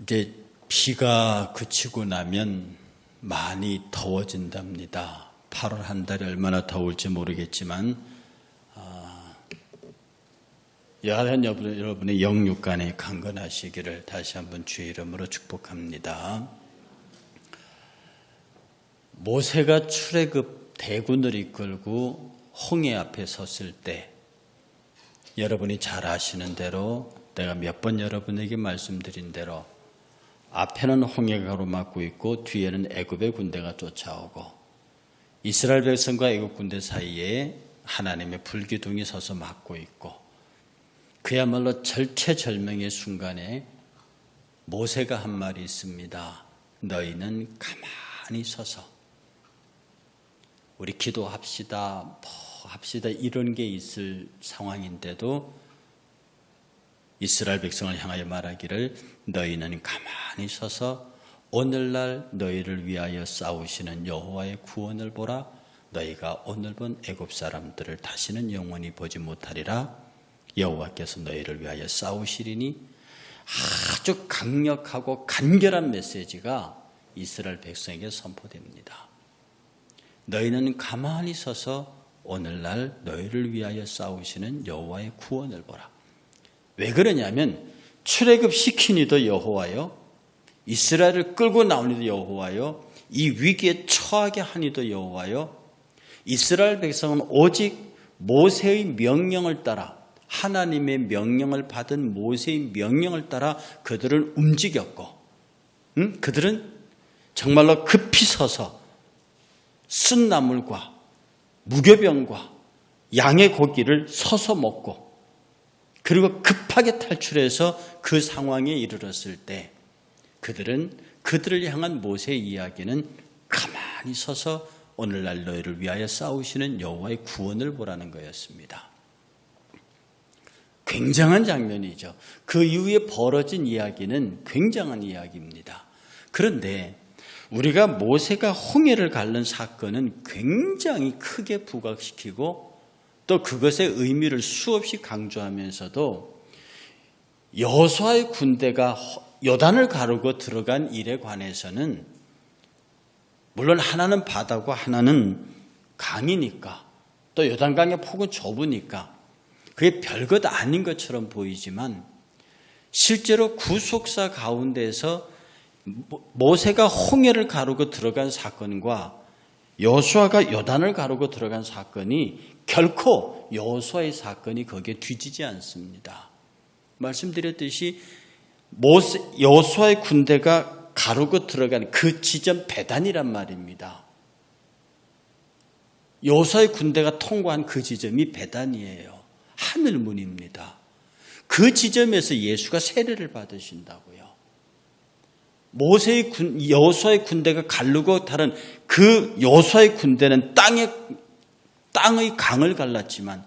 이제 비가 그치고 나면 많이 더워진답니다. 8월 한 달이 얼마나 더울지 모르겠지만 여하튼 여러분의 영육간에 강건하시기를 다시 한번 주의 이름으로 축복합니다. 모세가 출애굽 대군을 이끌고 홍해 앞에 섰을 때 여러분이 잘 아시는 대로 내가 몇 번 여러분에게 말씀드린 대로 앞에는 홍해가 가로막고 있고 뒤에는 애굽의 군대가 쫓아오고 이스라엘 백성과 애굽 군대 사이에 하나님의 불기둥이 서서 막고 있고 그야말로 절체절명의 순간에 모세가 한 말이 있습니다. 너희는 가만히 서서 우리 기도합시다, 합시다 이런 게 있을 상황인데도 이스라엘 백성을 향하여 말하기를 너희는 가만히 서서 오늘날 너희를 위하여 싸우시는 여호와의 구원을 보라. 너희가 오늘 본 애굽 사람들을 다시는 영원히 보지 못하리라. 여호와께서 너희를 위하여 싸우시리니 아주 강력하고 간결한 메시지가 이스라엘 백성에게 선포됩니다. 너희는 가만히 서서 오늘날 너희를 위하여 싸우시는 여호와의 구원을 보라. 왜 그러냐면 출애굽 시킨 이도 여호와요, 이스라엘을 끌고 나온 이도 여호와요, 이 위기에 처하게 한 이도 여호와요, 이스라엘 백성은 오직 모세의 명령을 따라 하나님의 명령을 받은 모세의 명령을 따라 그들은 움직였고 그들은 정말로 급히 서서 쓴 나물과 무교병과 양의 고기를 서서 먹고 그리고 급하게 탈출해서 그 상황에 이르렀을 때 그들은 그들을 향한 모세의 이야기는 가만히 서서 오늘날 너희를 위하여 싸우시는 여호와의 구원을 보라는 거였습니다. 굉장한 장면이죠. 그 이후에 벌어진 이야기는 굉장한 이야기입니다. 그런데 우리가 모세가 홍해를 가른 사건은 굉장히 크게 부각시키고 또 그것의 의미를 수없이 강조하면서도 여호수아의 군대가 요단을 가르고 들어간 일에 관해서는 물론 하나는 바다고 하나는 강이니까 또 요단강의 폭은 좁으니까 그게 별것 아닌 것처럼 보이지만 실제로 구속사 가운데서 모세가 홍해를 가르고 들어간 사건과 여호수아가 요단을 가르고 들어간 사건이 결코 여호수아의 사건이 거기에 뒤지지 않습니다. 말씀드렸듯이 여호수아의 군대가 가르고 들어간 그 지점 베단이란 말입니다. 여호수아의 군대가 통과한 그 지점이 베단이에요. 하늘문입니다. 그 지점에서 예수가 세례를 받으신다고요. 여호수아의 군대가 가르고 다른 그 여호수아의 군대는 땅의 강을 갈랐지만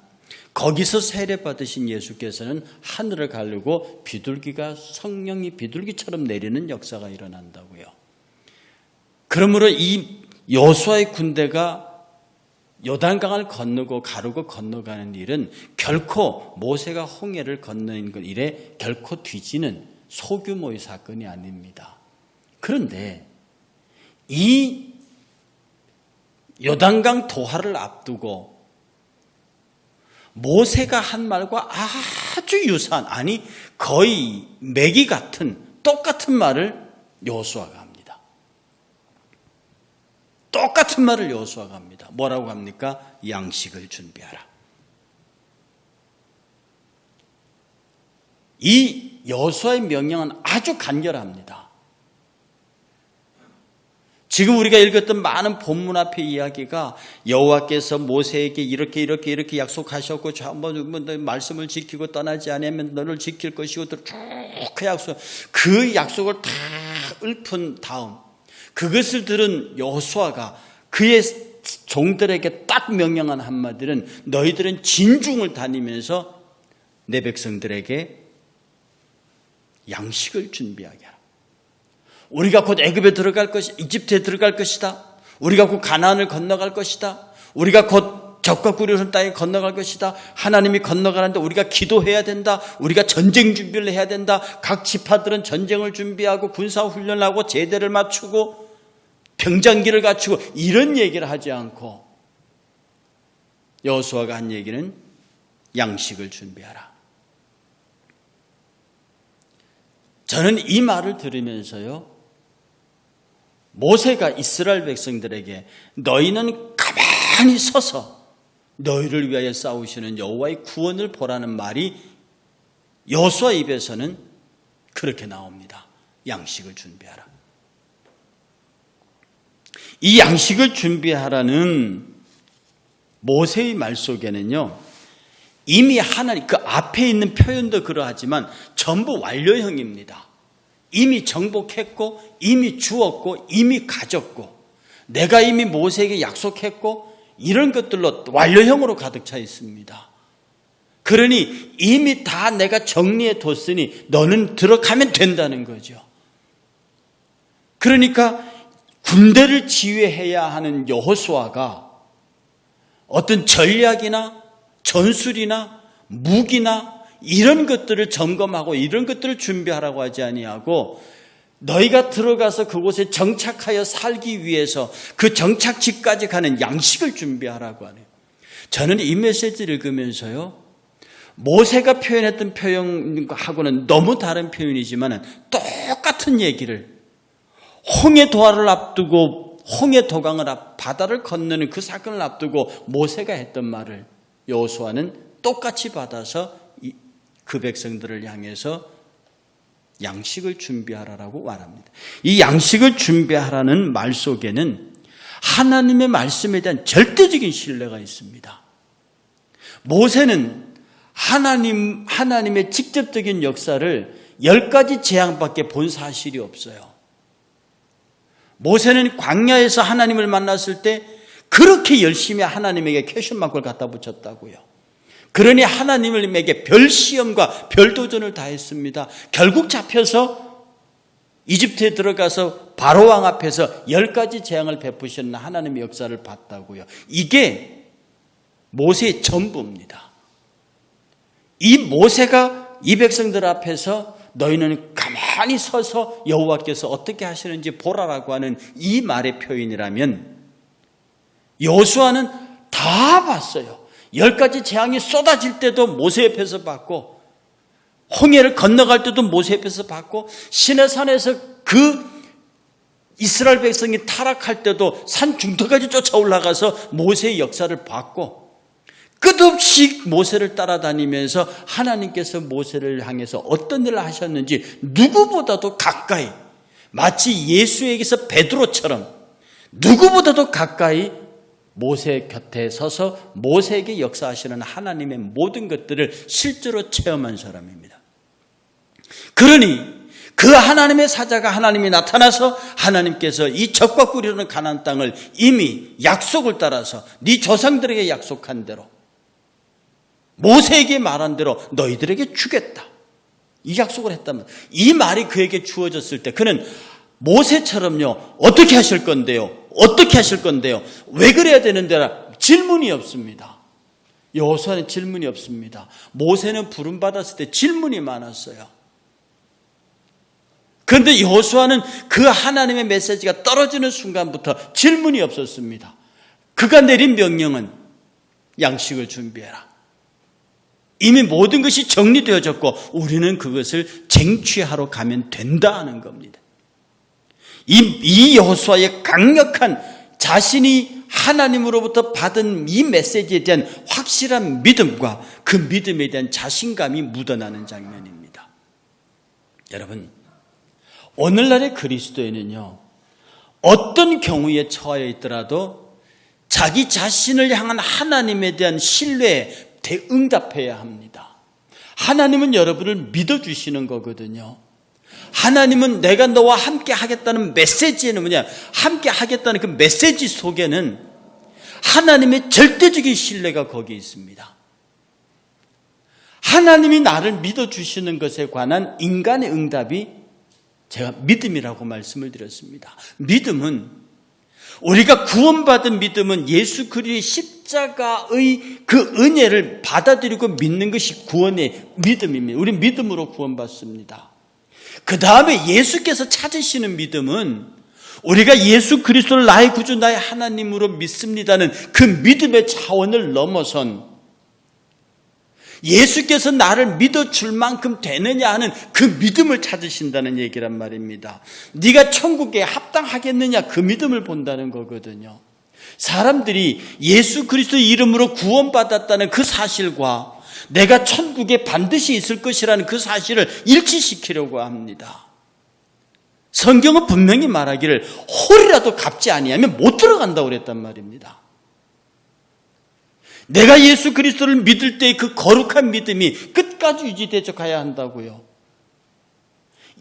거기서 세례 받으신 예수께서는 하늘을 가르고 성령이 비둘기처럼 내리는 역사가 일어난다고요. 그러므로 이 여호수아의 군대가 요단강을 건너고 가르고 건너가는 일은 결코 모세가 홍해를 건너는 일에 결코 뒤지는 소규모의 사건이 아닙니다. 그런데 이 요단강 도하를 앞두고 모세가 한 말과 아주 유사한, 아니 거의 맥이 같은 똑같은 말을 여호수아가 합니다. 똑같은 말을 여호수아가 합니다. 뭐라고 합니까? 양식을 준비하라. 이 여호수아의 명령은 아주 간결합니다. 지금 우리가 읽었던 많은 본문 앞의 이야기가 여호와께서 모세에게 이렇게 약속하셨고 말씀을 지키고 떠나지 않으면 너를 지킬 것이고 쭉 그 약속을 다 읊은 다음 그것을 들은 여호수아가 그의 종들에게 딱 명령한 한마디는 너희들은 진중을 다니면서 내 백성들에게 양식을 준비하게 하라. 우리가 곧 애굽에 들어갈 것이다. 이집트에 들어갈 것이다. 우리가 곧 가나안을 건너갈 것이다. 우리가 곧 적과 꿀이 땅에 건너갈 것이다. 하나님이 건너가는데 우리가 기도해야 된다. 우리가 전쟁 준비를 해야 된다. 각 지파들은 전쟁을 준비하고 군사훈련하고 제대를 맞추고 병장기를 갖추고 이런 얘기를 하지 않고 여호수아가 한 얘기는 양식을 준비하라. 저는 이 말을 들으면서요, 모세가 이스라엘 백성들에게 너희는 가만히 서서 너희를 위하여 싸우시는 여호와의 구원을 보라는 말이 여호수아 입에서는 그렇게 나옵니다. 양식을 준비하라. 이 양식을 준비하라는 모세의 말 속에는요, 이미 하나님, 그 앞에 있는 표현도 그러하지만 전부 완료형입니다. 이미 정복했고, 이미 주었고, 이미 가졌고, 내가 이미 모세에게 약속했고, 이런 것들로 완료형으로 가득 차 있습니다. 그러니 이미 다 내가 정리해 뒀으니 너는 들어가면 된다는 거죠. 그러니까 군대를 지휘해야 하는 여호수아가 어떤 전략이나 전술이나 무기나 이런 것들을 점검하고 이런 것들을 준비하라고 하지 아니하고 너희가 들어가서 그곳에 정착하여 살기 위해서 그 정착지까지 가는 양식을 준비하라고 하네요. 저는 이 메시지를 읽으면서요, 모세가 표현했던 표현하고는 너무 다른 표현이지만 똑같은 얘기를 홍해 도하를 앞두고 홍해 도강을 바다를 건너는 그 사건을 앞두고 모세가 했던 말을 여호수아는 똑같이 받아서 그 백성들을 향해서 양식을 준비하라라고 말합니다. 이 양식을 준비하라는 말 속에는 하나님의 말씀에 대한 절대적인 신뢰가 있습니다. 모세는 하나님의 직접적인 역사를 10가지 재앙밖에 본 사실이 없어요. 모세는 광야에서 하나님을 만났을 때 그렇게 열심히 하나님에게 퀘션마크를 갖다 붙였다고요. 그러니 하나님에게 별 시험과 별 도전을 다 했습니다. 결국 잡혀서 이집트에 들어가서 바로왕 앞에서 10가지 재앙을 베푸시는 하나님의 역사를 봤다고요. 이게 모세의 전부입니다. 이 모세가 이 백성들 앞에서 너희는 가만히 서서 여호와께서 어떻게 하시는지 보라라고 하는 이 말의 표현이라면 여호수아는 다 봤어요. 10가지 재앙이 쏟아질 때도 모세 옆에서 봤고, 홍해를 건너갈 때도 모세 옆에서 봤고, 시내산에서 그 이스라엘 백성이 타락할 때도 산 중턱까지 쫓아 올라가서 모세의 역사를 봤고, 끝없이 모세를 따라다니면서 하나님께서 모세를 향해서 어떤 일을 하셨는지 누구보다도 가까이, 마치 예수에게서 베드로처럼 누구보다도 가까이 모세 곁에 서서 모세에게 역사하시는 하나님의 모든 것들을 실제로 체험한 사람입니다. 그러니 그 하나님의 사자가 하나님이 나타나서 하나님께서 이 적과 꿀이라는 가나안 땅을 이미 약속을 따라서 네 조상들에게 약속한 대로 모세에게 말한 대로 너희들에게 주겠다, 이 약속을 했다면, 이 말이 그에게 주어졌을 때 그는 모세처럼요, 어떻게 하실 건데요? 어떻게 하실 건데요? 왜 그래야 되는데? 질문이 없습니다. 여호수아는 질문이 없습니다. 모세는 부름받았을 때 질문이 많았어요. 그런데 여호수아는 그 하나님의 메시지가 떨어지는 순간부터 질문이 없었습니다. 그가 내린 명령은 양식을 준비해라. 이미 모든 것이 정리되어졌고 우리는 그것을 쟁취하러 가면 된다는 겁니다. 이 여호수아의 강력한 자신이 하나님으로부터 받은 이 메시지에 대한 확실한 믿음과 그 믿음에 대한 자신감이 묻어나는 장면입니다. 여러분, 오늘날의 그리스도인은요, 어떤 경우에 처해 있더라도 자기 자신을 향한 하나님에 대한 신뢰에 응답해야 합니다. 하나님은 여러분을 믿어주시는 거거든요. 하나님은 내가 너와 함께 하겠다는 메시지는 뭐냐? 함께 하겠다는 그 메시지 속에는 하나님의 절대적인 신뢰가 거기에 있습니다. 하나님이 나를 믿어주시는 것에 관한 인간의 응답이 제가 믿음이라고 말씀을 드렸습니다. 믿음은, 우리가 구원받은 믿음은 예수 그리스도의 십자가의 그 은혜를 받아들이고 믿는 것이 구원의 믿음입니다. 우리 믿음으로 구원받습니다. 그 다음에 예수께서 찾으시는 믿음은 우리가 예수 그리스도를 나의 구주 나의 하나님으로 믿습니다는 그 믿음의 차원을 넘어선 예수께서 나를 믿어줄 만큼 되느냐 하는 그 믿음을 찾으신다는 얘기란 말입니다. 네가 천국에 합당하겠느냐 그 믿음을 본다는 거거든요. 사람들이 예수 그리스도의 이름으로 구원받았다는 그 사실과 내가 천국에 반드시 있을 것이라는 그 사실을 일치시키려고 합니다. 성경은 분명히 말하기를 홀이라도 갚지 아니하면 못 들어간다고 그랬단 말입니다. 내가 예수 그리스도를 믿을 때의 그 거룩한 믿음이 끝까지 유지되어 가야 한다고요.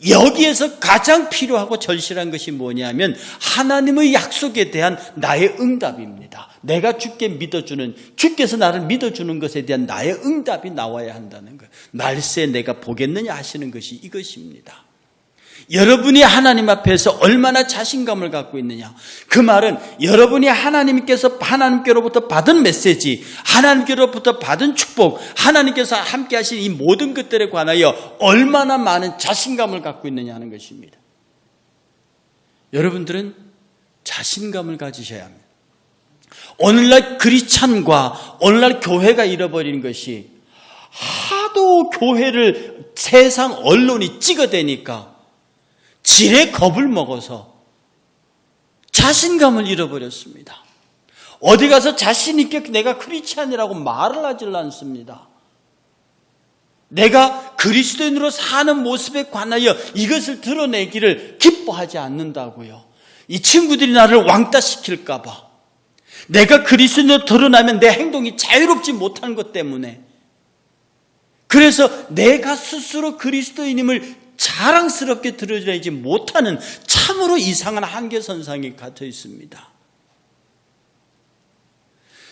여기에서 가장 필요하고 절실한 것이 뭐냐면 하나님의 약속에 대한 나의 응답입니다. 내가 주께 믿어주는, 주께서 나를 믿어주는 것에 대한 나의 응답이 나와야 한다는 거예요. 말세 내가 보겠느냐 하시는 것이 이것입니다. 여러분이 하나님 앞에서 얼마나 자신감을 갖고 있느냐. 그 말은 여러분이 하나님께로부터 받은 메시지, 하나님께로부터 받은 축복, 하나님께서 함께 하신 이 모든 것들에 관하여 얼마나 많은 자신감을 갖고 있느냐 하는 것입니다. 여러분들은 자신감을 가지셔야 합니다. 오늘날 크리스찬과 오늘날 교회가 잃어버리는 것이 하도 교회를 세상 언론이 찍어대니까 지레 겁을 먹어서 자신감을 잃어버렸습니다. 어디 가서 자신 있게 내가 크리스찬이라고 말을 하질 않습니다. 내가 그리스도인으로 사는 모습에 관하여 이것을 드러내기를 기뻐하지 않는다고요. 이 친구들이 나를 왕따시킬까 봐. 내가 그리스도인으로 드러나면 내 행동이 자유롭지 못한 것 때문에. 그래서 내가 스스로 그리스도인임을 자랑스럽게 드러내지 못하는 참으로 이상한 한계선상에 갇혀 있습니다.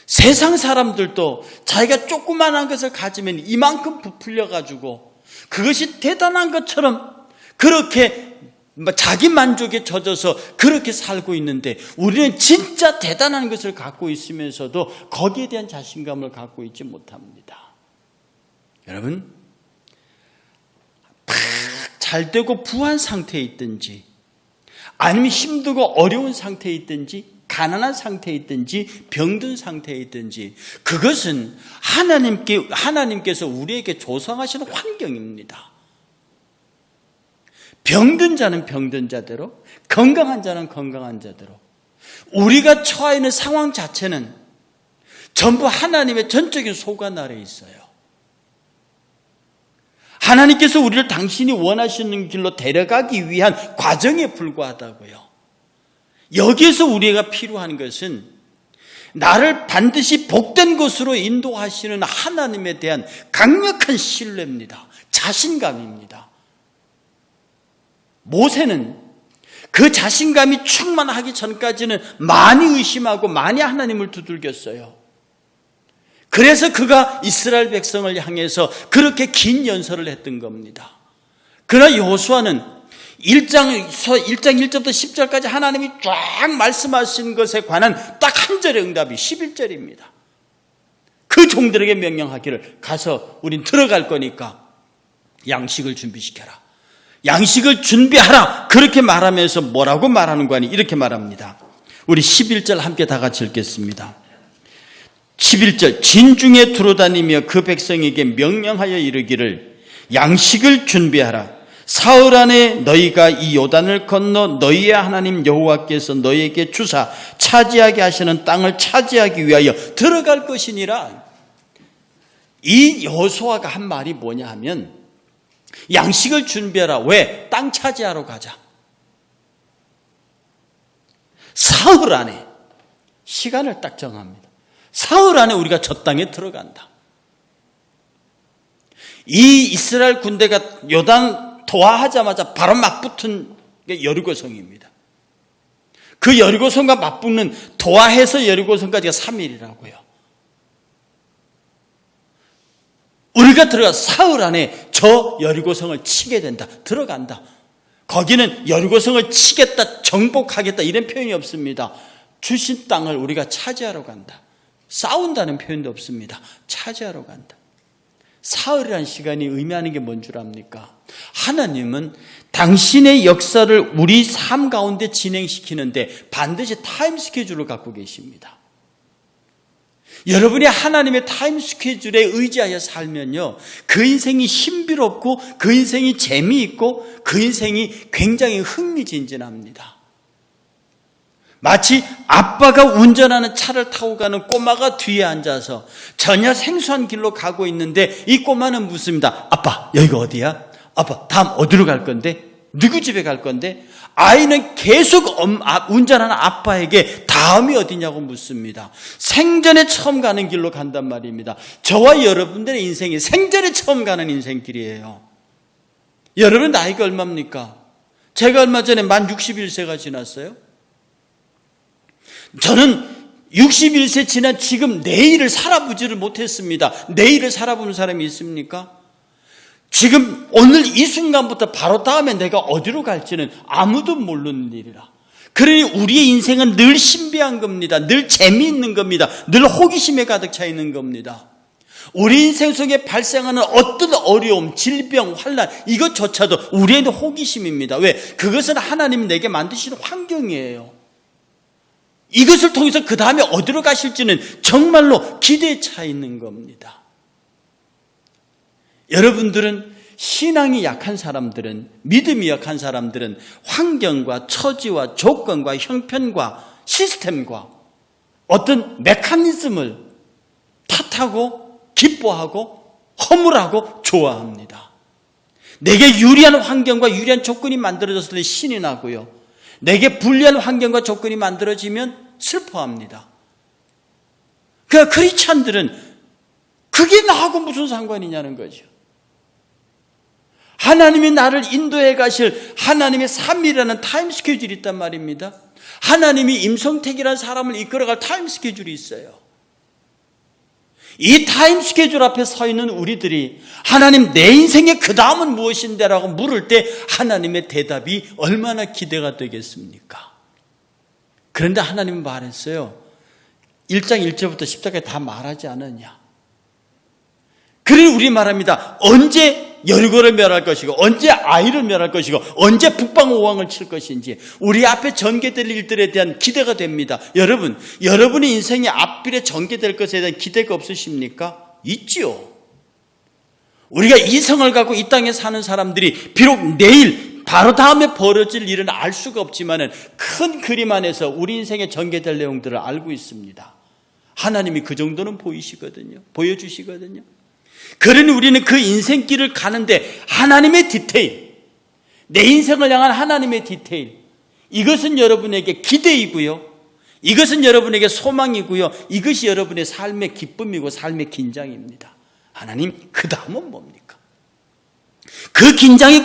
세상 사람들도 자기가 조그만한 것을 가지면 이만큼 부풀려가지고 그것이 대단한 것처럼 그렇게 자기 만족에 젖어서 그렇게 살고 있는데 우리는 진짜 대단한 것을 갖고 있으면서도 거기에 대한 자신감을 갖고 있지 못합니다. 여러분, 잘 되고 부한 상태에 있든지 아니면 힘들고 어려운 상태에 있든지 가난한 상태에 있든지 병든 상태에 있든지 그것은 하나님께서 우리에게 조성하시는 환경입니다. 병든 자는 병든 자대로, 건강한 자는 건강한 자대로 우리가 처해 있는 상황 자체는 전부 하나님의 전적인 소관 아래에 있어요. 하나님께서 우리를 당신이 원하시는 길로 데려가기 위한 과정에 불과하다고요. 여기에서 우리가 필요한 것은 나를 반드시 복된 것으로 인도하시는 하나님에 대한 강력한 신뢰입니다. 자신감입니다. 모세는 그 자신감이 충만하기 전까지는 많이 의심하고 많이 하나님을 두들겼어요. 그래서 그가 이스라엘 백성을 향해서 그렇게 긴 연설을 했던 겁니다. 그러나 여호수아는 1장 1절부터 10절까지 하나님이 쫙 말씀하신 것에 관한 딱 한 절의 응답이 11절입니다. 그 종들에게 명령하기를 가서 우린 들어갈 거니까 양식을 준비시켜라. 양식을 준비하라. 그렇게 말하면서 뭐라고 말하는 거 아니 이렇게 말합니다. 우리 11절 함께 다 같이 읽겠습니다. 11절 진중에 두루다니며 그 백성에게 명령하여 이르기를 양식을 준비하라. 사흘 안에 너희가 이 요단을 건너 너희의 하나님 여호와께서 너희에게 주사 차지하게 하시는 땅을 차지하기 위하여 들어갈 것이니라. 이 여호수아가 한 말이 뭐냐 하면 양식을 준비하라. 왜? 땅 차지하러 가자. 사흘 안에 시간을 딱 정합니다. 사흘 안에 우리가 저 땅에 들어간다. 이 이스라엘 군대가 요단 도하하자마자 바로 맞붙은 게 여리고성입니다. 그 여리고성과 맞붙는 도하해서 여리고성까지가 3일이라고요. 우리가 들어가 사흘 안에 저 여리고성을 치게 된다. 들어간다. 거기는 여리고성을 치겠다, 정복하겠다 이런 표현이 없습니다. 주신 땅을 우리가 차지하러 간다. 싸운다는 표현도 없습니다. 차지하러 간다. 사흘이라는 시간이 의미하는 게 뭔 줄 압니까? 하나님은 당신의 역사를 우리 삶 가운데 진행시키는데 반드시 타임 스케줄을 갖고 계십니다. 여러분이 하나님의 타임 스케줄에 의지하여 살면요, 그 인생이 신비롭고 그 인생이 재미있고 그 인생이 굉장히 흥미진진합니다. 마치 아빠가 운전하는 차를 타고 가는 꼬마가 뒤에 앉아서 전혀 생소한 길로 가고 있는데 이 꼬마는 묻습니다. 아빠, 여기가 어디야? 아빠, 다음 어디로 갈 건데? 누구 집에 갈 건데? 아이는 계속 운전하는 아빠에게 다음이 어디냐고 묻습니다. 생전에 처음 가는 길로 간단 말입니다. 저와 여러분들의 인생이 생전에 처음 가는 인생길이에요. 여러분 나이가 얼마입니까? 제가 얼마 전에 만 61세가 지났어요. 저는 61세 지난 지금 내일을 살아보지를 못했습니다. 내일을 살아보는 사람이 있습니까? 지금 오늘 이 순간부터 바로 다음에 내가 어디로 갈지는 아무도 모르는 일이라. 그러니 우리의 인생은 늘 신비한 겁니다. 늘 재미있는 겁니다. 늘 호기심에 가득 차 있는 겁니다. 우리 인생 속에 발생하는 어떤 어려움, 질병, 환난 이것조차도 우리의 호기심입니다. 왜? 그것은 하나님이 내게 만드신 환경이에요. 이것을 통해서 그 다음에 어디로 가실지는 정말로 기대에 차 있는 겁니다. 여러분들은 신앙이 약한 사람들은, 믿음이 약한 사람들은 환경과 처지와 조건과 형편과 시스템과 어떤 메커니즘을 탓하고 기뻐하고 허물하고 좋아합니다. 내게 유리한 환경과 유리한 조건이 만들어졌을 때 신이 나고요, 내게 불리한 환경과 조건이 만들어지면 슬퍼합니다. 그러니까 크리스찬들은 그게 나하고 무슨 상관이냐는 거죠. 하나님이 나를 인도해 가실 하나님의 3일이라는 타임 스케줄이 있단 말입니다. 하나님이 임성택이라는 사람을 이끌어갈 타임 스케줄이 있어요. 이 타임 스케줄 앞에 서 있는 우리들이 하나님 내 인생의 그 다음은 무엇인데 라고 물을 때 하나님의 대답이 얼마나 기대가 되겠습니까? 그런데 하나님은 말했어요. 1장 1절부터 10절까지 다 말하지 않았냐. 그러니 우리 말합니다. 언제 여리고를 멸할 것이고 언제 아이를 멸할 것이고 언제 북방오왕을 칠 것인지 우리 앞에 전개될 일들에 대한 기대가 됩니다. 여러분의 인생이 앞길에 전개될 것에 대한 기대가 없으십니까? 있지요. 우리가 이성을 갖고 이 땅에 사는 사람들이 비록 내일 바로 다음에 벌어질 일은 알 수가 없지만 큰 그림 안에서 우리 인생에 전개될 내용들을 알고 있습니다. 하나님이 그 정도는 보여주시거든요. 그러니 우리는 그 인생길을 가는데 하나님의 디테일, 내 인생을 향한 하나님의 디테일, 이것은 여러분에게 기대이고요, 이것은 여러분에게 소망이고요, 이것이 여러분의 삶의 기쁨이고 삶의 긴장입니다. 하나님, 그 다음은 뭡니까? 그 긴장의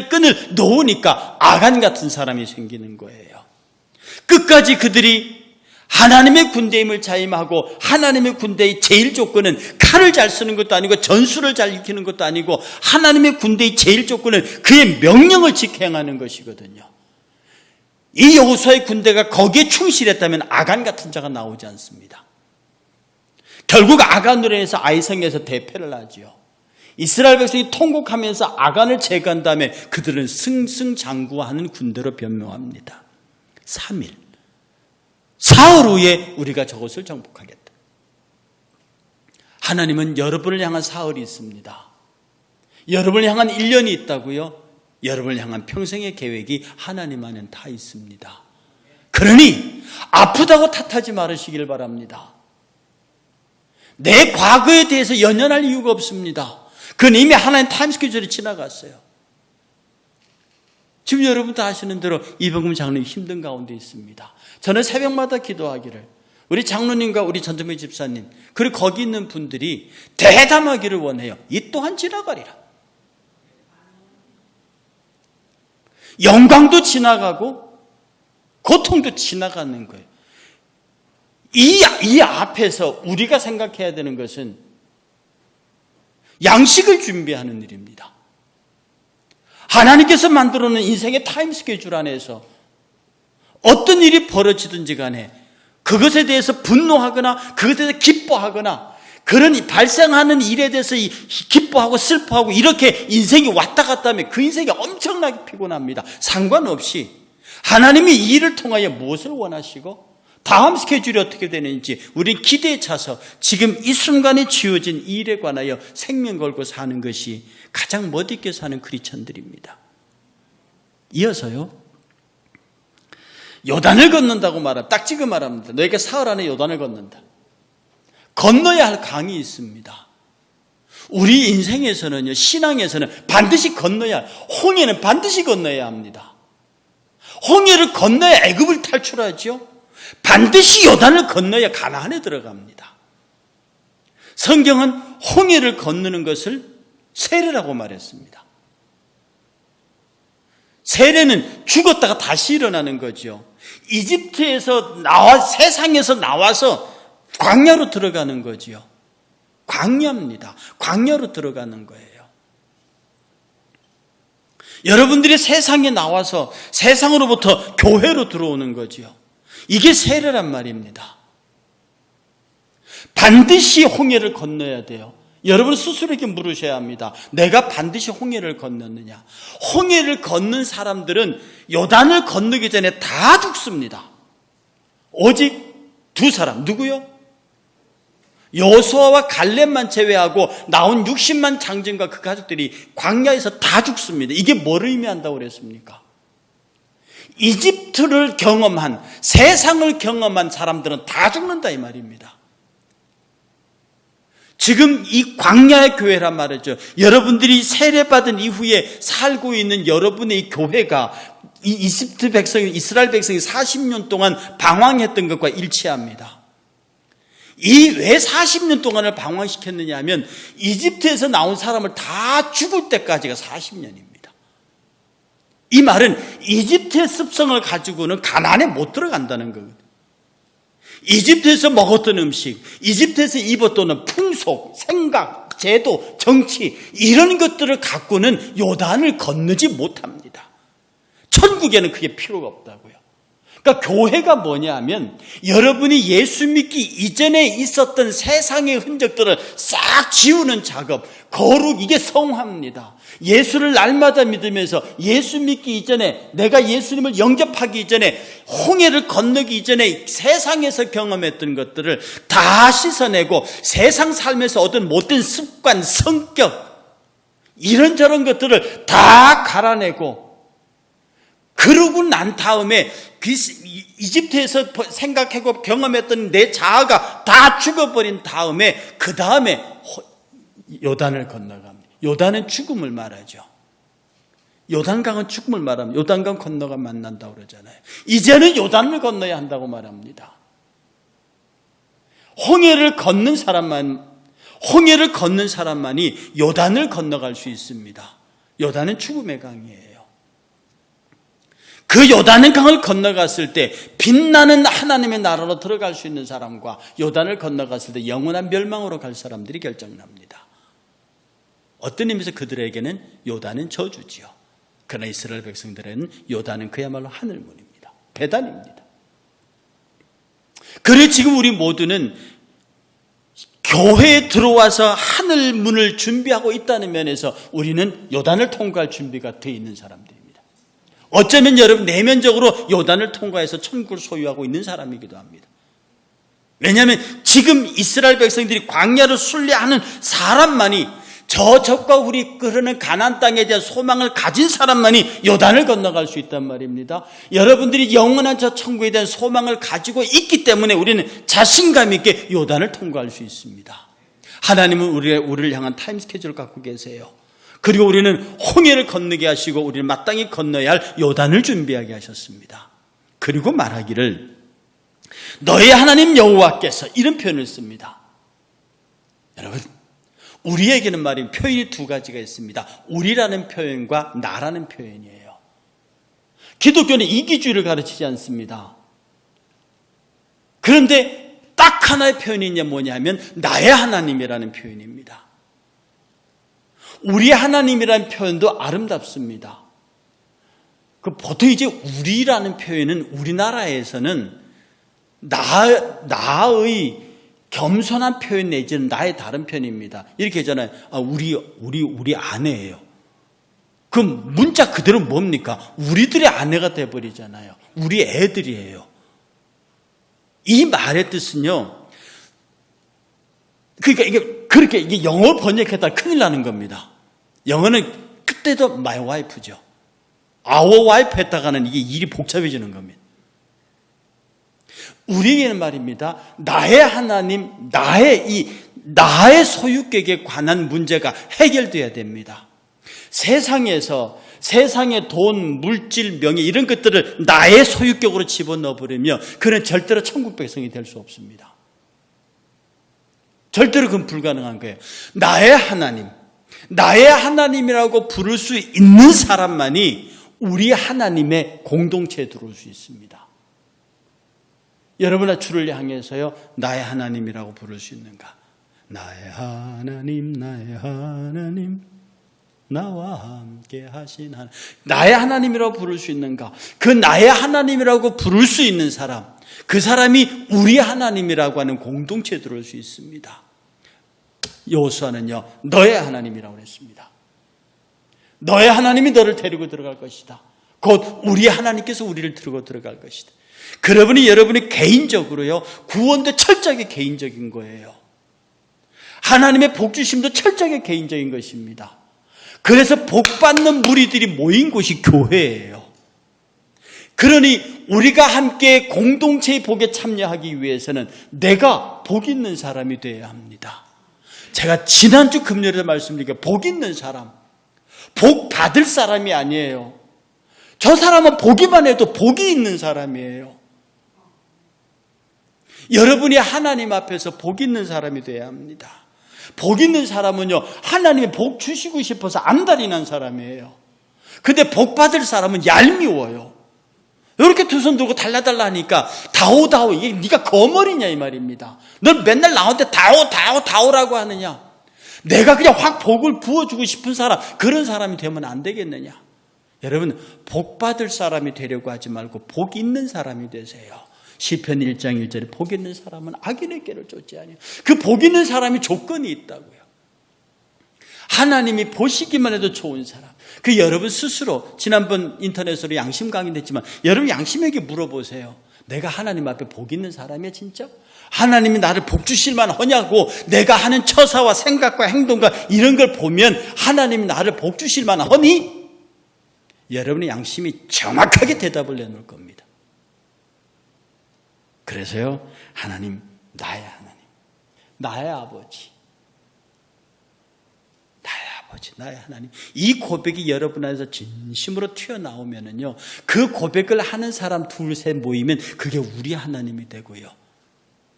끈을 놓으니까 아간 같은 사람이 생기는 거예요. 끝까지 그들이 하나님의 군대임을 자임하고 하나님의 군대의 제일 조건은 칼을 잘 쓰는 것도 아니고 전술을 잘 익히는 것도 아니고 하나님의 군대의 제일 조건은 그의 명령을 직행하는 것이거든요. 이 여호수아의 군대가 거기에 충실했다면 아간 같은 자가 나오지 않습니다. 결국 아간으로 인해서 아이성에서 대패를 하지요. 이스라엘 백성이 통곡하면서 아간을 제거한 다음에 그들은 승승장구하는 군대로 변명합니다. 3일, 사흘 후에 우리가 저것을 정복하겠다. 하나님은 여러분을 향한 사흘이 있습니다. 여러분을 향한 1년이 있다고요? 여러분을 향한 평생의 계획이 하나님 안에는 다 있습니다. 그러니 아프다고 탓하지 말으시길 바랍니다. 내 과거에 대해서 연연할 이유가 없습니다. 그건 이미 하나님 타임 스케줄이 지나갔어요. 지금 여러분 다 아시는 대로 이병금 장로님 힘든 가운데 있습니다. 저는 새벽마다 기도하기를 우리 장로님과 우리 전정민 집사님 그리고 거기 있는 분들이 대담하기를 원해요. 이 또한 지나가리라. 영광도 지나가고 고통도 지나가는 거예요. 이 앞에서 우리가 생각해야 되는 것은 양식을 준비하는 일입니다. 하나님께서 만들어놓은 인생의 타임 스케줄 안에서 어떤 일이 벌어지든지 간에 그것에 대해서 분노하거나 그것에 대해서 기뻐하거나 그런 발생하는 일에 대해서 기뻐하고 슬퍼하고 이렇게 인생이 왔다 갔다 하면 그 인생이 엄청나게 피곤합니다. 상관없이 하나님이 이 일을 통하여 무엇을 원하시고 다음 스케줄이 어떻게 되는지 우리는 기대에 차서 지금 이 순간에 지어진 이 일에 관하여 생명 걸고 사는 것이 가장 멋있게 사는 크리스천들입니다. 이어서요, 요단을 건넌다고 말합니다. 딱 지금 말합니다. 너에게 사흘 안에 요단을 건넌다. 건너야 할 강이 있습니다. 우리 인생에서는요, 신앙에서는 반드시 건너야, 홍해는 반드시 건너야 합니다. 홍해를 건너야 애굽을 탈출하죠. 반드시 요단을 건너야 가나안에 들어갑니다. 성경은 홍해를 건너는 것을 세례라고 말했습니다. 세례는 죽었다가 다시 일어나는 거죠. 이집트에서 세상에서 나와서 광야로 들어가는 거지요. 광야입니다. 광야로 들어가는 거예요. 여러분들이 세상에 나와서 세상으로부터 교회로 들어오는 거지요. 이게 세례란 말입니다. 반드시 홍해를 건너야 돼요. 여러분 스스로에게 물으셔야 합니다. 내가 반드시 홍해를 건넜느냐? 홍해를 건넌 사람들은 요단을 건너기 전에 다 죽습니다. 오직 두 사람, 누구요? 여호수아와 갈렙만 제외하고 나온 60만 장정과 그 가족들이 광야에서 다 죽습니다. 이게 뭘 의미한다고 그랬습니까? 이집트를 경험한, 세상을 경험한 사람들은 다 죽는다 이 말입니다. 지금 이 광야의 교회란 말이죠. 여러분들이 세례받은 이후에 살고 있는 여러분의 이 교회가 이 이집트 백성이, 이스라엘 백성이 40년 동안 방황했던 것과 일치합니다. 이 왜 40년 동안을 방황시켰느냐 하면 이집트에서 나온 사람을 다 죽을 때까지가 40년입니다. 이 말은 이집트의 습성을 가지고는 가나안에 못 들어간다는 거거든요. 이집트에서 먹었던 음식, 이집트에서 입었던 풍속, 생각, 제도, 정치 이런 것들을 갖고는 요단을 건너지 못합니다. 천국에는 그게 필요가 없다고요. 그러니까 교회가 뭐냐 하면 여러분이 예수 믿기 이전에 있었던 세상의 흔적들을 싹 지우는 작업, 거룩, 이게 성화입니다. 예수를 날마다 믿으면서 예수 믿기 이전에, 내가 예수님을 영접하기 이전에, 홍해를 건너기 이전에 세상에서 경험했던 것들을 다 씻어내고 세상 삶에서 얻은 못된 습관, 성격 이런저런 것들을 다 갈아내고, 그러고 난 다음에 이집트에서 생각하고 경험했던 내 자아가 다 죽어버린 다음에 그 다음에 요단을 건너갑니다. 요단은 죽음을 말하죠. 요단강은 죽음을 말합니다. 요단강 건너가 만난다고 그러잖아요. 이제는 요단을 건너야 한다고 말합니다. 홍해를 걷는 사람만이 요단을 건너갈 수 있습니다. 요단은 죽음의 강이에요. 그 요단의 강을 건너갔을 때 빛나는 하나님의 나라로 들어갈 수 있는 사람과 요단을 건너갔을 때 영원한 멸망으로 갈 사람들이 결정납니다. 어떤 의미에서 그들에게는 요단은 저주지요. 그러나 이스라엘 백성들에게는 요단은 그야말로 하늘문입니다. 배단입니다. 그래 지금 우리 모두는 교회에 들어와서 하늘문을 준비하고 있다는 면에서 우리는 요단을 통과할 준비가 되어 있는 사람들입니다. 어쩌면 여러분 내면적으로 요단을 통과해서 천국을 소유하고 있는 사람이기도 합니다. 왜냐하면 지금 이스라엘 백성들이 광야를 순례하는 사람만이, 저적과 우리 그러는 가나안 땅에 대한 소망을 가진 사람만이 요단을 건너갈 수 있단 말입니다. 여러분들이 영원한 저 천국에 대한 소망을 가지고 있기 때문에 우리는 자신감 있게 요단을 통과할 수 있습니다. 하나님은 우리를 향한 타임 스케줄을 갖고 계세요. 그리고 우리는 홍해를 건너게 하시고 우리는 마땅히 건너야 할 요단을 준비하게 하셨습니다. 그리고 말하기를 너의 하나님 여호와께서, 이런 표현을 씁니다. 여러분, 우리에게는 말인 표현이 두 가지가 있습니다. 우리라는 표현과 나라는 표현이에요. 기독교는 이기주의를 가르치지 않습니다. 그런데 딱 하나의 표현이 뭐냐면 나의 하나님이라는 표현입니다. 우리 하나님이라는 표현도 아름답습니다. 보통 이제 우리라는 표현은 우리나라에서는 나의 겸손한 표현 내지는 나의 다른 편입니다. 이렇게 하잖아요. 우리 아내예요. 그럼 문자 그대로 뭡니까? 우리들의 아내가 돼버리잖아요. 우리 애들이에요. 이 말의 뜻은요. 그러니까 이게 영어 번역했다 큰일 나는 겁니다. 영어는 그때도 my wife죠. our wife 했다가는 이게 일이 복잡해지는 겁니다. 우리에게는 말입니다. 나의 하나님, 나의 소유격에 관한 문제가 해결돼야 됩니다. 세상의 돈, 물질, 명예 이런 것들을 나의 소유격으로 집어넣어버리면 그는 절대로 천국 백성이 될 수 없습니다. 절대로 그건 불가능한 거예요. 나의 하나님이라고 부를 수 있는 사람만이 우리 하나님의 공동체에 들어올 수 있습니다. 여러분의 주를 향해서요, 나의 하나님이라고 부를 수 있는가? 나의 하나님, 나와 함께 하신 하나님. 나의 하나님이라고 부를 수 있는가? 그 나의 하나님이라고 부를 수 있는 사람, 그 사람이 우리 하나님이라고 하는 공동체에 들어올 수 있습니다. 여호수아는요, 너의 하나님이라고 했습니다. 너의 하나님이 너를 데리고 들어갈 것이다. 곧 우리 하나님께서 우리를 데리고 들어갈 것이다. 그러니 여러분이 개인적으로요, 구원도 철저하게 개인적인 거예요. 하나님의 복주심도 철저하게 개인적인 것입니다. 그래서 복받는 무리들이 모인 곳이 교회예요. 그러니 우리가 함께 공동체의 복에 참여하기 위해서는 내가 복 있는 사람이 되어야 합니다. 제가 지난주 금요일에 말씀드린 복 있는 사람, 복 받을 사람이 아니에요. 저 사람은 보기만 해도 복이 있는 사람이에요. 여러분이 하나님 앞에서 복 있는 사람이 되어야 합니다. 복 있는 사람은요, 하나님이 복 주시고 싶어서 안달이 난 사람이에요. 근데 복 받을 사람은 얄미워요. 이렇게 두 손 들고 달라달라 하니까 다오 이게 네가 거머리냐 이 말입니다. 넌 맨날 나한테 다오라고 하느냐. 내가 그냥 확 복을 부어주고 싶은 사람, 그런 사람이 되면 안 되겠느냐. 여러분, 복 받을 사람이 되려고 하지 말고 복 있는 사람이 되세요. 시편 1장 1절에 복 있는 사람은 악인의 길을 쫓지 아니하요. 그 복 있는 사람이 조건이 있다고요. 하나님이 보시기만 해도 좋은 사람. 그 여러분 스스로 지난번 인터넷으로 양심 강의했지만 여러분 양심에게 물어보세요. 내가 하나님 앞에 복 있는 사람이야 진짜? 하나님이 나를 복 주실만 하냐고 내가 하는 처사와 생각과 행동과 이런 걸 보면 하나님이 나를 복 주실만 하니? 여러분의 양심이 정확하게 대답을 내놓을 겁니다. 그래서요, 하나님, 나의 하나님, 나의 아버지, 나의 하나님. 이 고백이 여러분 안에서 진심으로 튀어나오면은요, 그 고백을 하는 사람 둘, 셋 모이면 그게 우리 하나님이 되고요,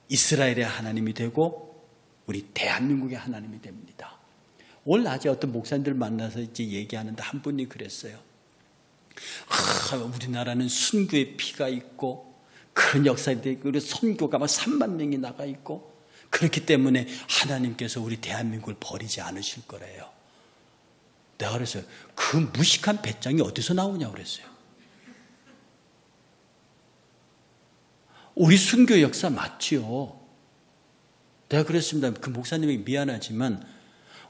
이스라엘의 하나님이 되고, 우리 대한민국의 하나님이 됩니다. 오늘 낮에 어떤 목사님들 만나서 이제 얘기하는데 한 분이 그랬어요. 우리나라는 순교의 피가 있고, 그런 역사인데, 그리고 선교가 막 3만 명이 나가 있고, 그렇기 때문에 하나님께서 우리 대한민국을 버리지 않으실 거래요. 내가 그랬어요. 그 무식한 배짱이 어디서 나오냐고 그랬어요. 우리 순교 역사 맞지요. 내가 그랬습니다. 그 목사님이 미안하지만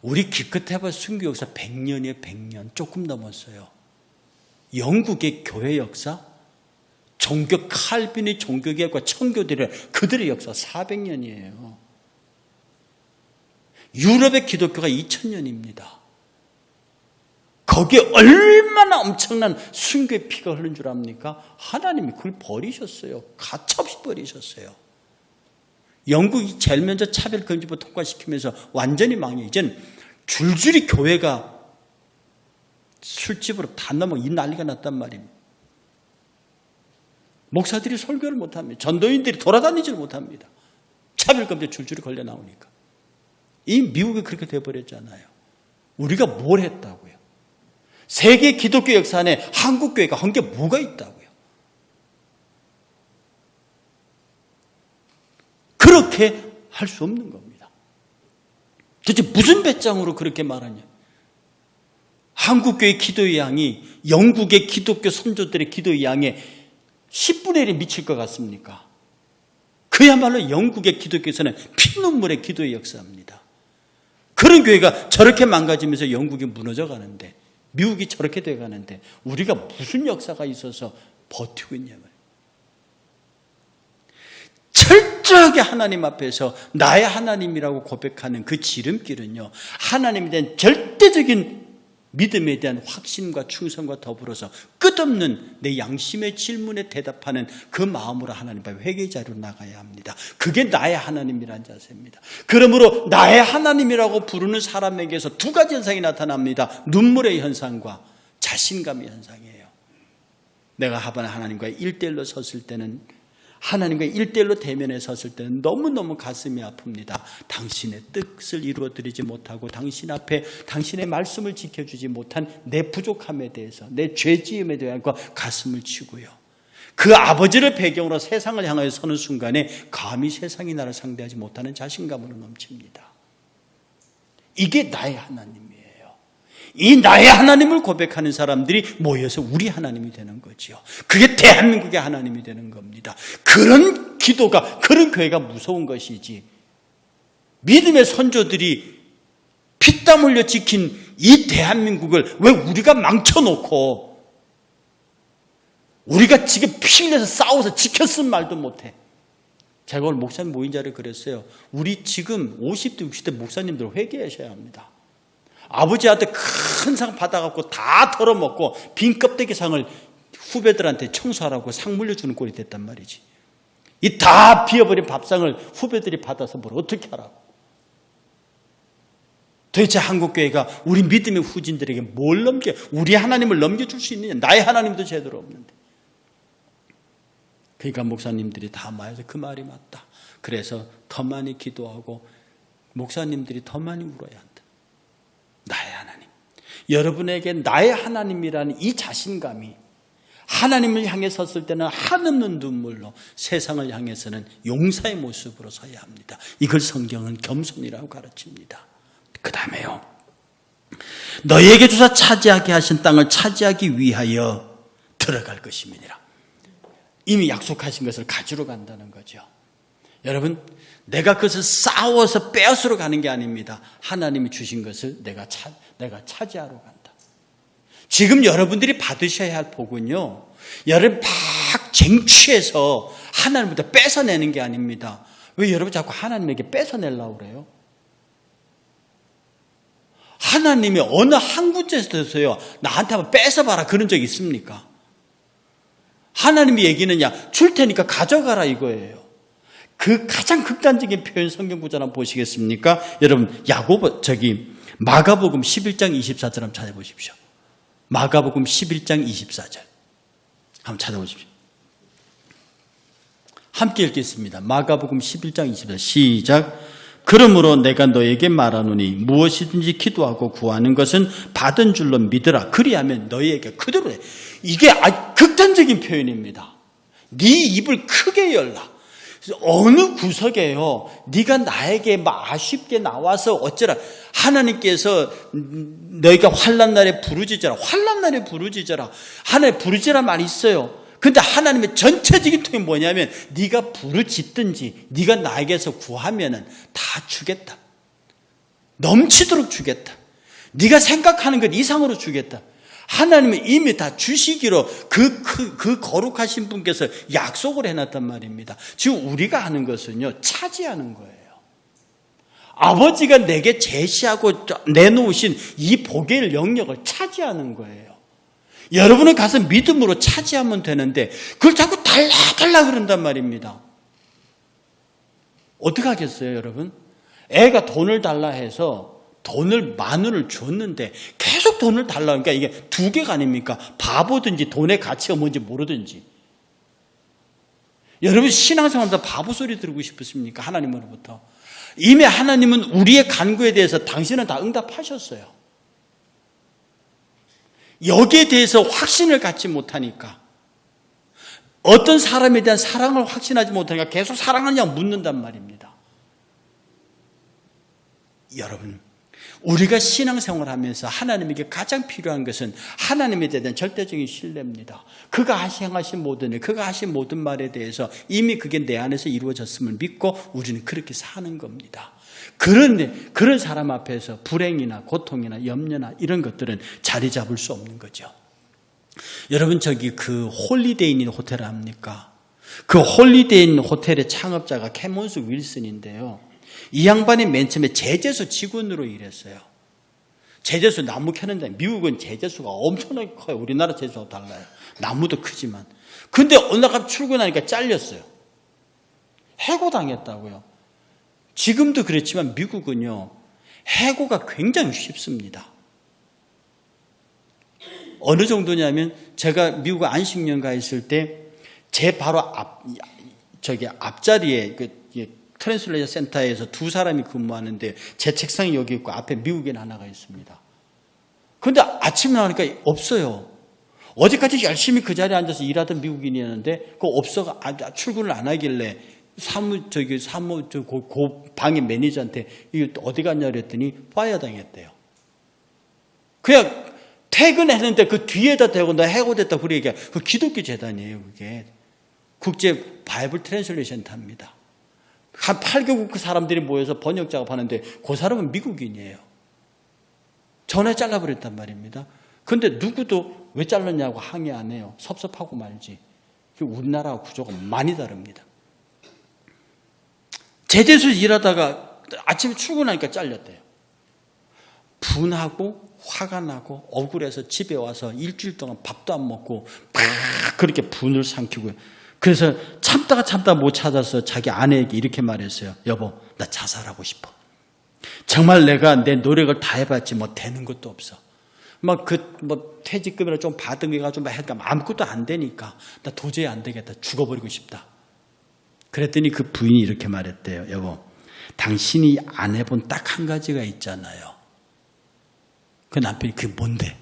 우리 기껏 해봐 순교 역사 100년이에요. 100년. 조금 넘었어요. 영국의 교회 역사, 종교 칼빈의 종교개혁과 청교들의 그들의 역사 400년이에요. 유럽의 기독교가 2000년입니다. 거기에 얼마나 엄청난 순교의 피가 흐른 줄 압니까? 하나님이 그걸 버리셨어요. 가차없이 버리셨어요. 영국이 제일 먼저 차별금지법 통과시키면서 완전히 망해. 이제는 줄줄이 교회가 술집으로 다 넘어 이 난리가 났단 말입니다. 목사들이 설교를 못합니다. 전도인들이 돌아다니지를 못합니다. 차별금지 줄줄이 걸려 나오니까. 이 미국이 그렇게 되어버렸잖아요. 우리가 뭘 했다고요? 세계 기독교 역사 안에 한국교회가 한 게 뭐가 있다고요? 그렇게 할 수 없는 겁니다. 도대체 무슨 배짱으로 그렇게 말하냐? 한국교회 기도의 양이 영국의 기독교 선조들의 기도의 양에 10분의 1이 미칠 것 같습니까? 그야말로 영국의 기독교에서는 피눈물의 기도의 역사입니다. 그런 교회가 저렇게 망가지면서 영국이 무너져 가는데, 미국이 저렇게 돼 가는데 우리가 무슨 역사가 있어서 버티고 있냐면, 철저하게 하나님 앞에서 나의 하나님이라고 고백하는 그 지름길은요, 하나님에 대한 절대적인 믿음에 대한 확신과 충성과 더불어서 끝없는 내 양심의 질문에 대답하는 그 마음으로 하나님 앞에 회개 자리로 나가야 합니다. 그게 나의 하나님이라는 자세입니다. 그러므로 나의 하나님이라고 부르는 사람에게서 두 가지 현상이 나타납니다. 눈물의 현상과 자신감의 현상이에요. 내가 하나님과 1대1로 섰을 때는, 하나님과 1대1로 대면에 섰을 때는 너무너무 가슴이 아픕니다. 당신의 뜻을 이루어드리지 못하고 당신 앞에 당신의 말씀을 지켜주지 못한 내 부족함에 대해서, 내 죄지음에 대한 가슴을 치고요. 그 아버지를 배경으로 세상을 향하여 서는 순간에 감히 세상이 나를 상대하지 못하는 자신감으로 넘칩니다. 이게 나의 하나님이에요. 이 나의 하나님을 고백하는 사람들이 모여서 우리 하나님이 되는 거지요. 그게 대한민국의 하나님이 되는 겁니다. 그런 기도가, 그런 교회가 무서운 것이지, 믿음의 선조들이 피땀 흘려 지킨 이 대한민국을 왜 우리가 망쳐놓고, 우리가 지금 피 흘려서 싸워서 지켰은 말도 못해. 제가 오늘 목사님 모인 자리에 그랬어요. 우리 지금 50대 60대 목사님들 회개하셔야 합니다. 아버지한테 큰 상 받아갖고 다 털어먹고 빈 껍데기 상을 후배들한테 청소하라고 상 물려주는 꼴이 됐단 말이지. 이 다 비어버린 밥상을 후배들이 받아서 뭘 어떻게 하라고. 도대체 한국교회가 우리 믿음의 후진들에게 뭘 우리 하나님을 넘겨줄 수 있느냐. 나의 하나님도 제대로 없는데. 그러니까 목사님들이 다 모여서 그 말이 맞다. 그래서 더 많이 기도하고 목사님들이 더 많이 울어야 한다. 나의 하나님. 여러분에게 나의 하나님이라는 이 자신감이, 하나님을 향해 섰을 때는 한없는 눈물로, 세상을 향해서는 용사의 모습으로 서야 합니다. 이걸 성경은 겸손이라고 가르칩니다. 그 다음에요, 너희에게 주사 차지하게 하신 땅을 차지하기 위하여 들어갈 것임이니라. 이미 약속하신 것을 가지러 간다는 거죠. 여러분, 내가 그것을 싸워서 빼앗으러 가는 게 아닙니다. 하나님이 주신 것을 내가 차지하러 간다. 지금 여러분들이 받으셔야 할 복은요, 여러분 막 쟁취해서 하나님부터 뺏어내는 게 아닙니다. 왜 여러분 자꾸 하나님에게 뺏어내려고 그래요? 하나님이 어느 한 군데에서요 나한테 한번 뺏어봐라 그런 적 있습니까? 하나님이 얘기는야, 줄 테니까 가져가라 이거예요. 그 가장 극단적인 표현 성경 구절 한번 보시겠습니까? 여러분 마가복음 11장 24절 한번 찾아보십시오. 마가복음 11장 24절 한번 찾아보십시오. 함께 읽겠습니다. 마가복음 11장 24절 시작. 그러므로 내가 너에게 말하노니 무엇이든지 기도하고 구하는 것은 받은 줄로 믿으라. 그리하면 너희에게 그대로 해. 이게 극단적인 표현입니다. 네 입을 크게 열라. 어느 구석에요, 네가 나에게 아쉽게 나와서 어쩌라, 하나님께서 너희가 환난 날에 부르짖어라, 환난 날에 부르짖어라, 하나님 부르짖으라 말이 있어요. 근데 하나님의 전체적인 통이 뭐냐면, 네가 부르짖든지 네가 나에게서 구하면은 다 주겠다, 넘치도록 주겠다, 네가 생각하는 것 이상으로 주겠다. 하나님은 이미 다 주시기로 그 거룩하신 분께서 약속을 해놨단 말입니다. 지금 우리가 하는 것은요, 차지하는 거예요. 아버지가 내게 제시하고 내놓으신 이 복의 영역을 차지하는 거예요. 여러분은 가서 믿음으로 차지하면 되는데 그걸 자꾸 달라 그런단 말입니다. 어떻게 하겠어요, 여러분? 애가 돈을 달라 해서 돈을 10,000원을 줬는데 계속 돈을 달라. 그러니까 이게 두 개가 아닙니까? 바보든지 돈의 가치가 뭔지 모르든지. 여러분 신앙생활에서 바보 소리 들고 싶으십니까? 하나님으로부터. 이미 하나님은 우리의 간구에 대해서 당신은 다 응답하셨어요. 여기에 대해서 확신을 갖지 못하니까, 어떤 사람에 대한 사랑을 확신하지 못하니까 계속 사랑하느냐고 묻는단 말입니다. 여러분, 우리가 신앙생활을 하면서 하나님에게 가장 필요한 것은 하나님에 대한 절대적인 신뢰입니다. 그가 행하신 모든 일, 그가 하신 모든 말에 대해서 이미 그게 내 안에서 이루어졌음을 믿고 우리는 그렇게 사는 겁니다. 그런데 그런 사람 앞에서 불행이나 고통이나 염려나 이런 것들은 자리 잡을 수 없는 거죠. 여러분 저기 그 홀리데이인 호텔 압니까? 그 홀리데이인 호텔의 창업자가 캐몬스 윌슨인데요. 이 양반이 맨 처음에 제재소 직원으로 일했어요. 제재소 나무 캐는데 미국은 제재소가 엄청나게 커요. 우리나라 제재소하고 달라요. 나무도 크지만. 근데 어느 날 출근하니까 잘렸어요. 해고당했다고요. 지금도 그렇지만 미국은요. 해고가 굉장히 쉽습니다. 어느 정도냐면 제가 미국 안식년 가 있을 때 제 바로 앞자리에 트랜슬레이션 센터에서 두 사람이 근무하는데 제 책상이 여기 있고 앞에 미국인 하나가 있습니다. 그런데 아침에 나오니까 없어요. 어제까지 열심히 그 자리에 앉아서 일하던 미국인이었는데 그 없어가 출근을 안 하길래 그 방의 매니저한테 이거 어디 갔냐 그랬더니 파이어 당했대요. 그냥 퇴근했는데 그 뒤에다 대고 나 해고됐다 그래 얘기해. 그 기독교 재단이에요. 그게 국제 바이블 트랜슬레이션 센터입니다. 한 8개국 그 사람들이 모여서 번역 작업하는데 그 사람은 미국인이에요. 전에 잘라버렸단 말입니다. 그런데 누구도 왜 잘랐냐고 항의 안 해요. 섭섭하고 말지. 우리나라 구조가 많이 다릅니다. 제재소에서 일하다가 아침에 출근하니까 잘렸대요. 분하고 화가 나고 억울해서 집에 와서 일주일 동안 밥도 안 먹고 막 그렇게 분을 삼키고요. 그래서 참다가 못 찾아서 자기 아내에게 이렇게 말했어요. 여보, 나 자살하고 싶어. 정말 내가 내 노력을 다 해봤지 뭐 되는 것도 없어. 퇴직금이나 좀 받은 게 가지고 아무것도 안 되니까 나 도저히 안 되겠다. 죽어버리고 싶다. 그랬더니 그 부인이 이렇게 말했대요. 여보, 당신이 안 해본 딱 한 가지가 있잖아요. 그 남편이 그게 뭔데?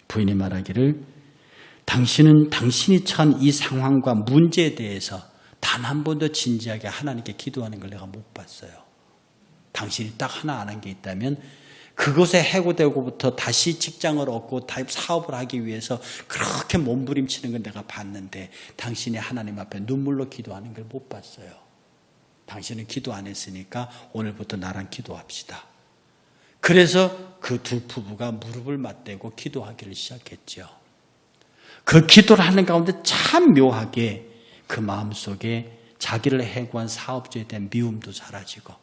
부인이 말하기를 당신은 당신이 처한 이 상황과 문제에 대해서 단 한 번도 진지하게 하나님께 기도하는 걸 내가 못 봤어요. 당신이 딱 하나 안 한 게 있다면 그것에 해고되고부터 다시 직장을 얻고 사업을 하기 위해서 그렇게 몸부림치는 걸 내가 봤는데 당신이 하나님 앞에 눈물로 기도하는 걸 못 봤어요. 당신은 기도 안 했으니까 오늘부터 나랑 기도합시다. 그래서 그 두 부부가 무릎을 맞대고 기도하기를 시작했죠. 그 기도를 하는 가운데 참 묘하게 그 마음속에 자기를 해고한 사업주에 대한 미움도 사라지고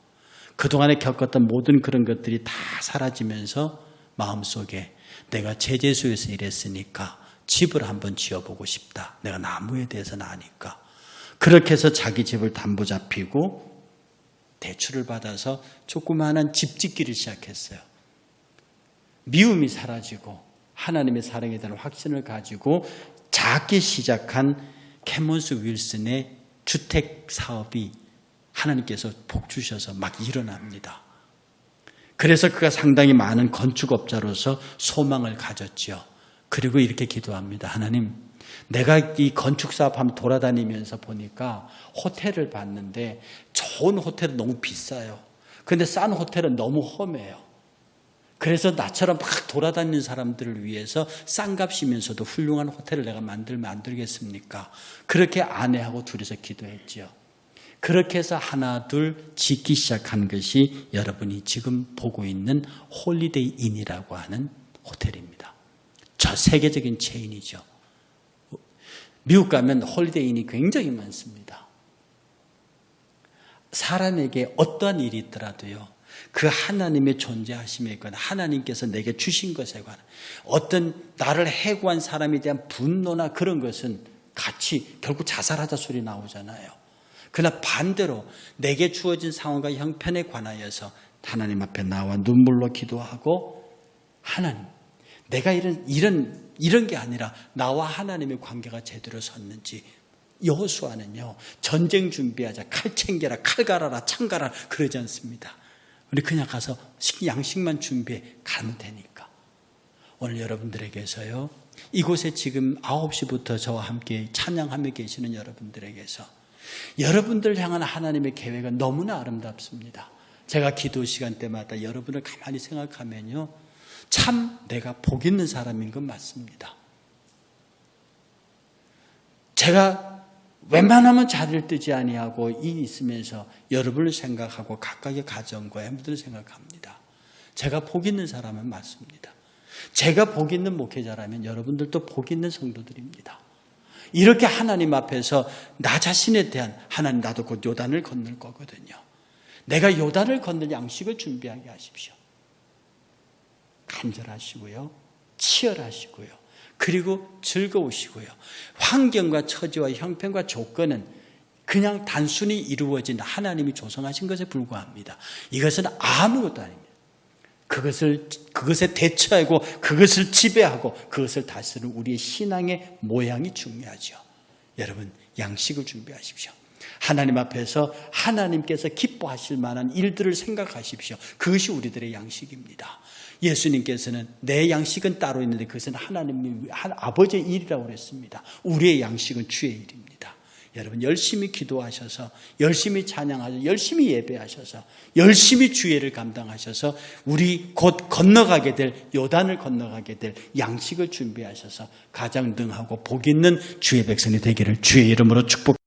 그동안에 겪었던 모든 그런 것들이 다 사라지면서 마음속에 내가 제재소에서 일했으니까 집을 한번 지어보고 싶다. 내가 나무에 대해서는 아니까. 그렇게 해서 자기 집을 담보 잡히고 대출을 받아서 조그마한 집 짓기를 시작했어요. 미움이 사라지고 하나님의 사랑에 대한 확신을 가지고 작게 시작한 캐몬스 윌슨의 주택 사업이 하나님께서 복 주셔서 막 일어납니다. 그래서 그가 상당히 많은 건축업자로서 소망을 가졌죠. 그리고 이렇게 기도합니다. 하나님, 내가 이 건축사업 한번 돌아다니면서 보니까 호텔을 봤는데 좋은 호텔은 너무 비싸요. 그런데 싼 호텔은 너무 험해요. 그래서 나처럼 막 돌아다니는 사람들을 위해서 싼 값이면서도 훌륭한 호텔을 내가 만들면 안 되겠습니까? 그렇게 아내하고 둘이서 기도했죠. 그렇게 해서 하나 둘 짓기 시작한 것이 여러분이 지금 보고 있는 홀리데이 인이라고 하는 호텔입니다. 저 세계적인 체인이죠. 미국 가면 홀리데이 인이 굉장히 많습니다. 사람에게 어떠한 일이 있더라도요. 그 하나님의 존재하심에 관한 하나님께서 내게 주신 것에 관한 어떤 나를 해고한 사람에 대한 분노나 그런 것은 같이 결국 자살하자 소리 나오잖아요. 그러나 반대로 내게 주어진 상황과 형편에 관하여서 하나님 앞에 나와 눈물로 기도하고 하나님 내가 이런 게 아니라 나와 하나님의 관계가 제대로 섰는지 여호수아는요 전쟁 준비하자 칼 챙겨라 칼 갈아라 창 갈아라 그러지 않습니다. 우리 그냥 가서 양식만 준비해 가면 되니까. 오늘 여러분들에게서요. 이곳에 지금 9시부터 저와 함께 찬양하며 계시는 여러분들에게서 여러분들 향한 하나님의 계획은 너무나 아름답습니다. 제가 기도 시간 때마다 여러분을 가만히 생각하면요, 참 내가 복 있는 사람인 건 맞습니다. 제가 웬만하면 자리를 뜨지 아니하고 이 있으면서 여러분을 생각하고 각각의 가정과 애들을 생각합니다. 제가 복 있는 사람은 맞습니다. 제가 복 있는 목회자라면 여러분들도 복 있는 성도들입니다. 이렇게 하나님 앞에서 나 자신에 대한, 하나님 나도 곧 요단을 건널 거거든요. 내가 요단을 건널 양식을 준비하게 하십시오. 간절하시고요, 치열하시고요, 그리고 즐거우시고요. 환경과 처지와 형편과 조건은 그냥 단순히 이루어진 하나님이 조성하신 것에 불과합니다. 이것은 아무것도 아닙니다. 그것에 대처하고 그것을 지배하고 그것을 다스리는 우리의 신앙의 모양이 중요하죠. 여러분, 양식을 준비하십시오. 하나님 앞에서 하나님께서 기뻐하실 만한 일들을 생각하십시오. 그것이 우리들의 양식입니다. 예수님께서는 내 양식은 따로 있는데 그것은 하나님의 아버지의 일이라고 그랬습니다. 우리의 양식은 주의 일입니다. 여러분, 열심히 기도하셔서, 열심히 찬양하셔서, 열심히 예배하셔서, 열심히 주의를 감당하셔서 우리 곧 건너가게 될, 요단을 건너가게 될 양식을 준비하셔서 가장 능하고 복 있는 주의 백성이 되기를 주의 이름으로 축복합니다.